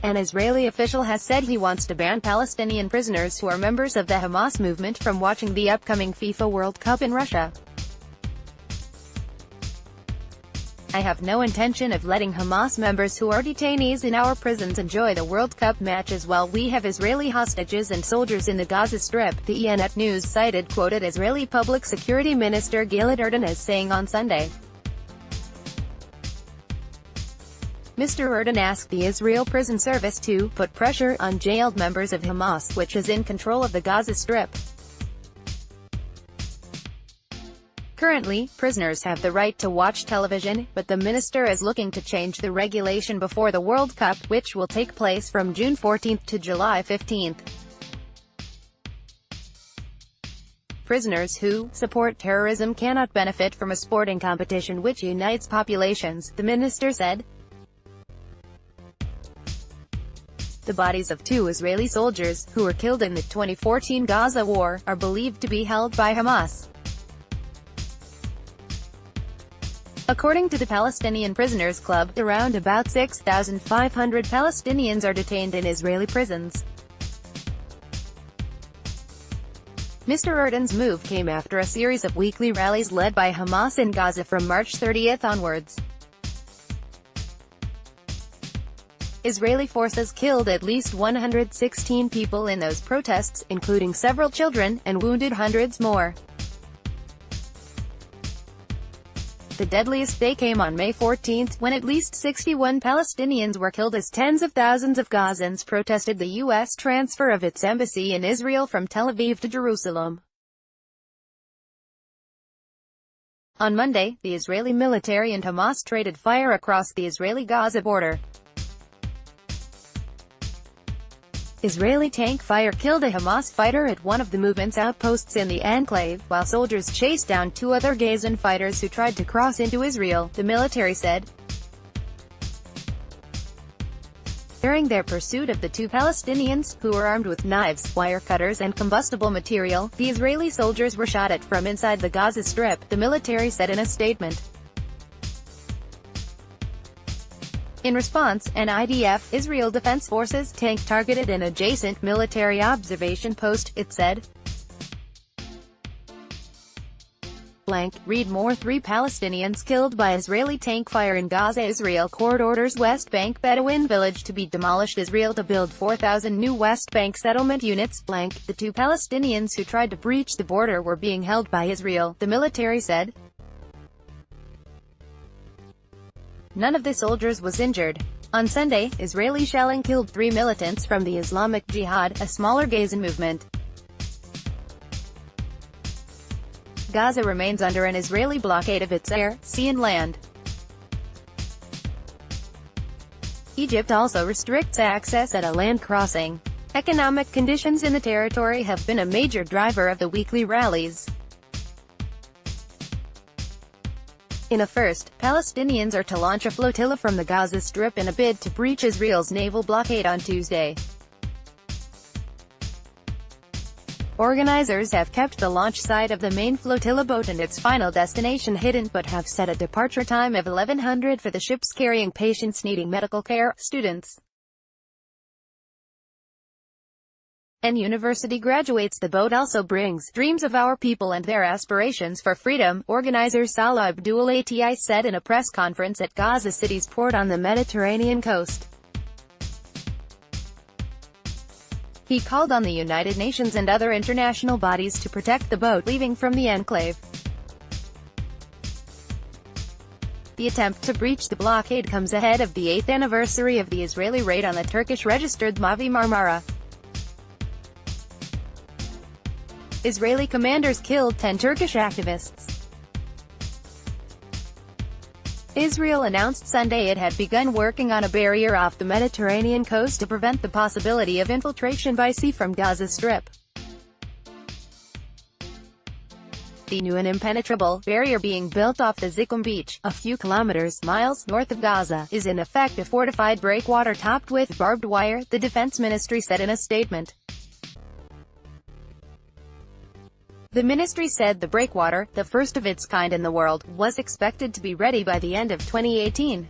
An Israeli official has said he wants to ban Palestinian prisoners who are members of the Hamas movement from watching the upcoming FIFA World Cup in Russia. "I have no intention of letting Hamas members who are detainees in our prisons enjoy the World Cup matches while we have Israeli hostages and soldiers in the Gaza Strip," the Ynet news site quoted Israeli Public Security Minister Gilad Erdan as saying on Sunday. Mr. Erdan asked the Israel Prison Service to put pressure on jailed members of Hamas, which is in control of the Gaza Strip. Currently, prisoners have the right to watch television, but the minister is looking to change the regulation before the World Cup, which will take place from June 14 to July 15. Prisoners who support terrorism cannot benefit from a sporting competition which unites populations, the minister said. The bodies of 2 Israeli soldiers, who were killed in the 2014 Gaza war, are believed to be held by Hamas. According to the Palestinian Prisoners Club, around about 6,500 Palestinians are detained in Israeli prisons. Mr. Erdan's move came after a series of weekly rallies led by Hamas in Gaza from March 30 onwards. Israeli forces killed at least 116 people in those protests, including several children, and wounded hundreds more. The deadliest day came on May 14, when at least 61 Palestinians were killed as tens of thousands of Gazans protested the U.S. transfer of its embassy in Israel from Tel Aviv to Jerusalem. On Monday, the Israeli military and Hamas traded fire across the Israeli-Gaza border. Israeli tank fire killed a Hamas fighter at one of the movement's outposts in the enclave, while soldiers chased down 2 other Gazan fighters who tried to cross into Israel, the military said. During their pursuit of the 2 Palestinians, who were armed with knives, wire cutters and combustible material, the Israeli soldiers were shot at from inside the Gaza Strip, the military said in a statement. In response, an IDF, Israel Defense Forces, tank targeted an adjacent military observation post, it said. Read more: 3 Palestinians killed by Israeli tank fire in Gaza. Israel court orders West Bank Bedouin village to be demolished. Israel to build 4,000 new West Bank settlement units. The 2 Palestinians who tried to breach the border were being held by Israel, the military said. None of the soldiers was injured. On Sunday, Israeli shelling killed 3 militants from the Islamic Jihad, a smaller Gazan movement. Gaza remains under an Israeli blockade of its air, sea and land. Egypt also restricts access at a land crossing. Economic conditions in the territory have been a major driver of the weekly rallies. In a first, Palestinians are to launch a flotilla from the Gaza Strip in a bid to breach Israel's naval blockade on Tuesday. Organizers have kept the launch site of the main flotilla boat and its final destination hidden, but have set a departure time of 1100 for the ships carrying patients needing medical care, students, and university graduates. The boat also brings dreams of our people and their aspirations for freedom, organizer Salah Abdul Ati said in a press conference at Gaza City's port on the Mediterranean coast. He called on the United Nations and other international bodies to protect the boat leaving from the enclave. The attempt to breach the blockade comes ahead of the 8th anniversary of the Israeli raid on the Turkish-registered Mavi Marmara. Israeli commanders killed 10 Turkish activists. Israel announced Sunday it had begun working on a barrier off the Mediterranean coast to prevent the possibility of infiltration by sea from Gaza Strip. The new and impenetrable barrier being built off the Zikum beach, a few miles north of Gaza, is in effect a fortified breakwater topped with barbed wire, the defense ministry said in a statement. The ministry said the breakwater, the first of its kind in the world, was expected to be ready by the end of 2018.